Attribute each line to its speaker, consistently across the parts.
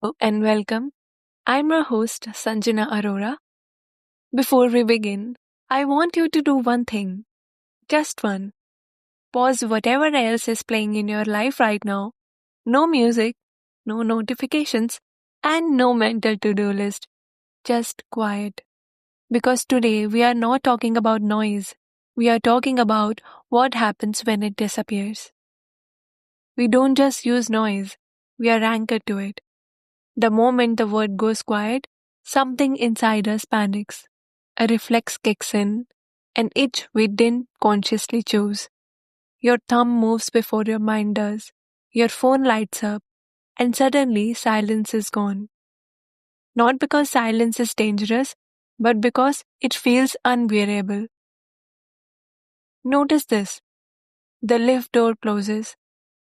Speaker 1: and welcome. I'm your host, Sanjana Arora. Before we begin, I want you to do one thing, just one. Pause whatever else is playing in your life right now. No music, no notifications, and no mental to do list. Just quiet. Because today we are not talking about noise. We are talking about what happens when it disappears. We don't just use noise, we are anchored to it. The moment the word goes quiet, something inside us panics. A reflex kicks in, an itch we didn't consciously choose. Your thumb moves before your mind does. Your phone lights up, and suddenly silence is gone. Not because silence is dangerous, but because it feels unbearable. Notice this. The lift door closes.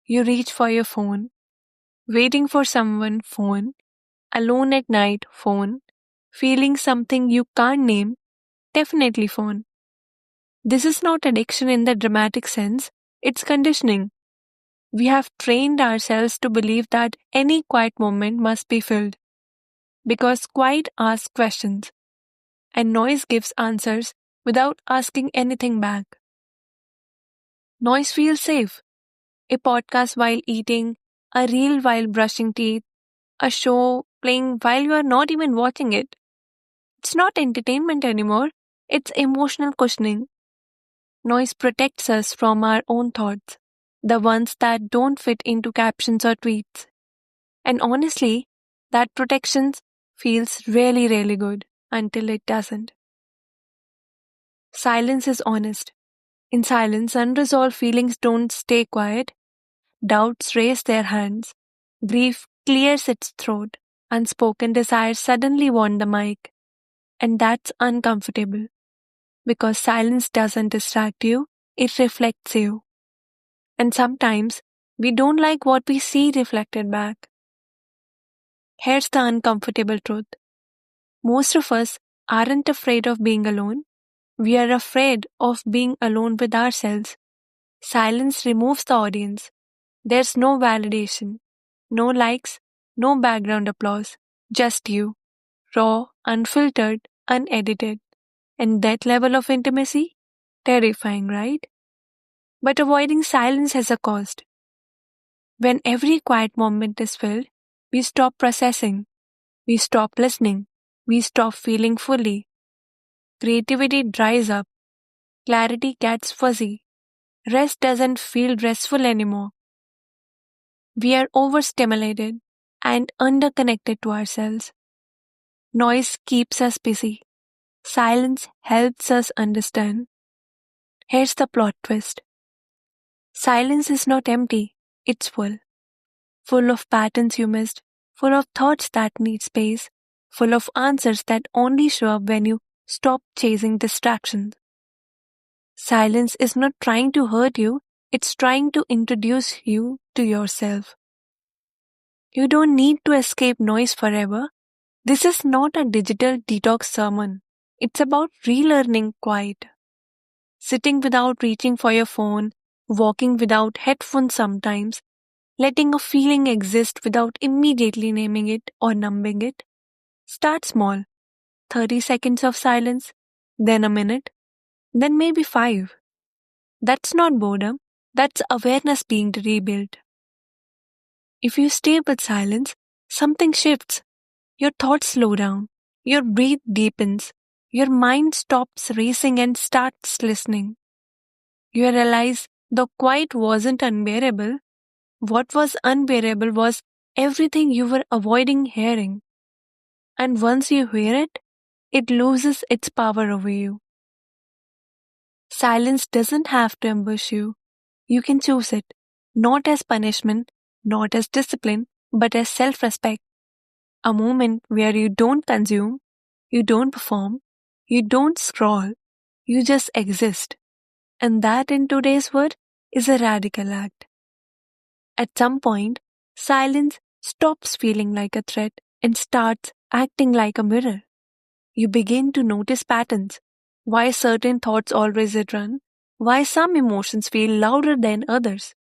Speaker 1: You reach for your phone. Waiting for someone, phone. Alone at night, phone. Feeling something you can't name, definitely phone. This is not addiction in the dramatic sense, it's conditioning. We have trained ourselves to believe that any quiet moment must be filled. Because quiet asks questions, and noise gives answers without asking anything back. Noise feels safe. A podcast while eating, a reel while brushing teeth, a show playing while you are not even watching it. It's not entertainment anymore, it's emotional cushioning. Noise protects us from our own thoughts, the ones that don't fit into captions or tweets. And honestly, that protection feels really, really good until it doesn't. Silence is honest. In silence, unresolved feelings don't stay quiet. Doubts raise their hands. Grief clears its throat. Unspoken desires suddenly want the mic. And that's uncomfortable because silence doesn't distract you, it reflects you. And sometimes we don't like what we see reflected back. Here's the uncomfortable truth. Most of us aren't afraid of being alone. We are afraid of being alone with ourselves. Silence removes the audience. There's no validation, no likes, no background applause, just you, raw, unfiltered, unedited. And that level of intimacy? Terrifying, right? But avoiding silence has a cost. When every quiet moment is filled, we stop processing, we stop listening, we stop feeling fully. Creativity dries up, clarity gets fuzzy, rest doesn't feel restful anymore. We are overstimulated and underconnected to ourselves. Noise keeps us busy. Silence helps us understand. Here's the plot twist. Silence is not empty, it's full. Full of patterns you missed, full of thoughts that need space, full of answers that only show up when you stop chasing distractions. Silence is not trying to hurt you, it's trying to introduce you to yourself. You don't need to escape noise forever. This is not a digital detox sermon. It's about relearning quiet. Sitting without reaching for your phone, walking without headphones sometimes, letting a feeling exist without immediately naming it or numbing it. Start small. 30 seconds of silence, then a minute, then maybe 5. That's not boredom, that's awareness being rebuilt. If you stay with silence, something shifts. Your thoughts slow down, your breath deepens, your mind stops racing and starts listening. You realize the quiet wasn't unbearable. What was unbearable was everything you were avoiding hearing. And once you hear it, it loses its power over you. Silence doesn't have to ambush you. You can choose it, not as punishment, not as discipline, but as self respect. A moment where you don't consume, you don't perform, you don't scroll, you just exist. And that in today's world is a radical act. At some point, silence stops feeling like a threat and starts acting like a mirror. You begin to notice patterns. Why certain thoughts always run? Why some emotions feel louder than others?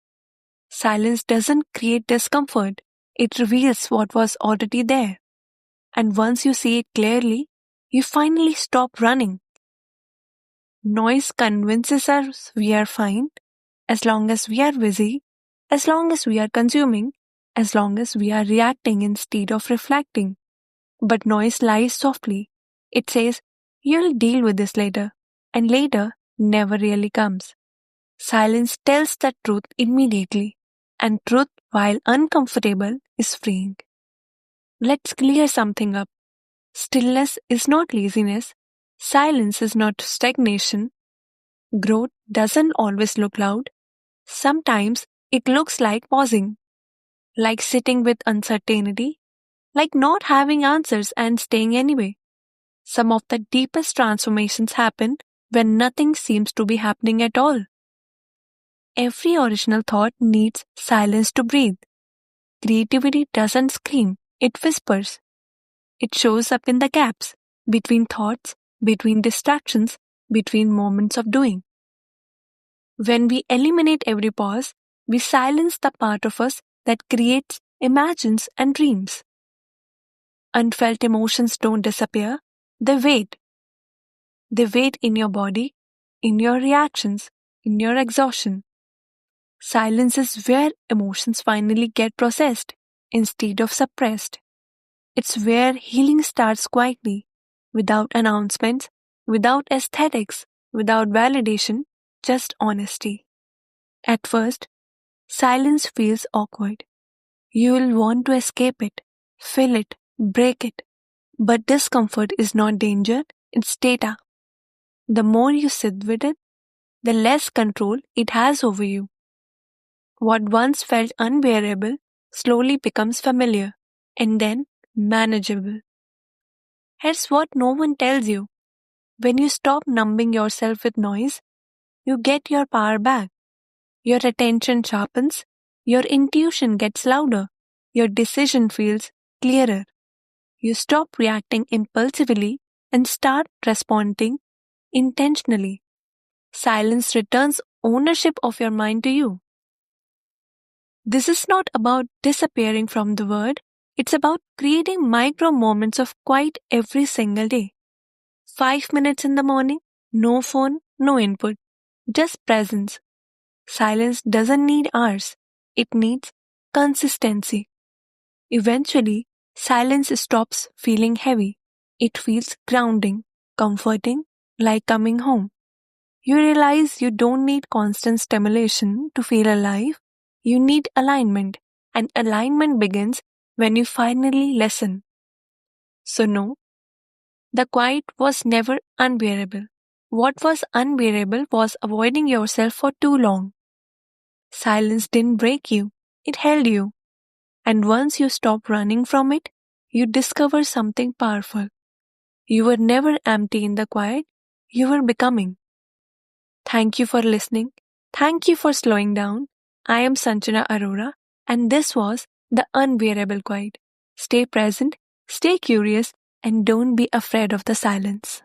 Speaker 1: Silence doesn't create discomfort. It reveals what was already there. And once you see it clearly, you finally stop running. Noise convinces us we are fine as long as we are busy, as long as we are consuming, as long as we are reacting instead of reflecting. But noise lies softly. It says, you'll deal with this later, and later never really comes. Silence tells the truth immediately, and truth, while uncomfortable, is freeing. Let's clear something up. Stillness is not laziness. Silence is not stagnation. Growth doesn't always look loud. Sometimes it looks like pausing, like sitting with uncertainty, like not having answers and staying anyway. Some of the deepest transformations happen when nothing seems to be happening at all. Every original thought needs silence to breathe. Creativity doesn't scream, it whispers. It shows up in the gaps between thoughts, between distractions, between moments of doing. When we eliminate every pause, we silence the part of us that creates, imagines, and dreams. Unfelt emotions don't disappear, they wait. They wait in your body, in your reactions, in your exhaustion. Silence is where emotions finally get processed instead of suppressed. It's where healing starts quietly, without announcements, without aesthetics, without validation, just honesty. At first, silence feels awkward. You will want to escape it, fill it, break it. But discomfort is not danger, it's data. The more you sit with it, the less control it has over you. What once felt unbearable slowly becomes familiar and then manageable. Here's what no one tells you. When you stop numbing yourself with noise, you get your power back. Your attention sharpens, your intuition gets louder, your decision feels clearer. You stop reacting impulsively and start responding intentionally. Silence returns ownership of your mind to you. This is not about disappearing from the world, it's about creating micro moments of quiet every single day. 5 minutes in the morning, no phone, no input, just presence. Silence doesn't need hours, it needs consistency. Eventually, silence stops feeling heavy. It feels grounding, comforting, like coming home. You realize you don't need constant stimulation to feel alive. You need alignment, and alignment begins when you finally listen. So, no, the quiet was never unbearable. What was unbearable was avoiding yourself for too long. Silence didn't break you, it held you. And once you stop running from it, you discover something powerful. You were never empty in the quiet, you were becoming. Thank you for listening. Thank you for slowing down. I am Sanjana Arora, and this was The Unbearable Quiet. Stay present, stay curious, and don't be afraid of the silence.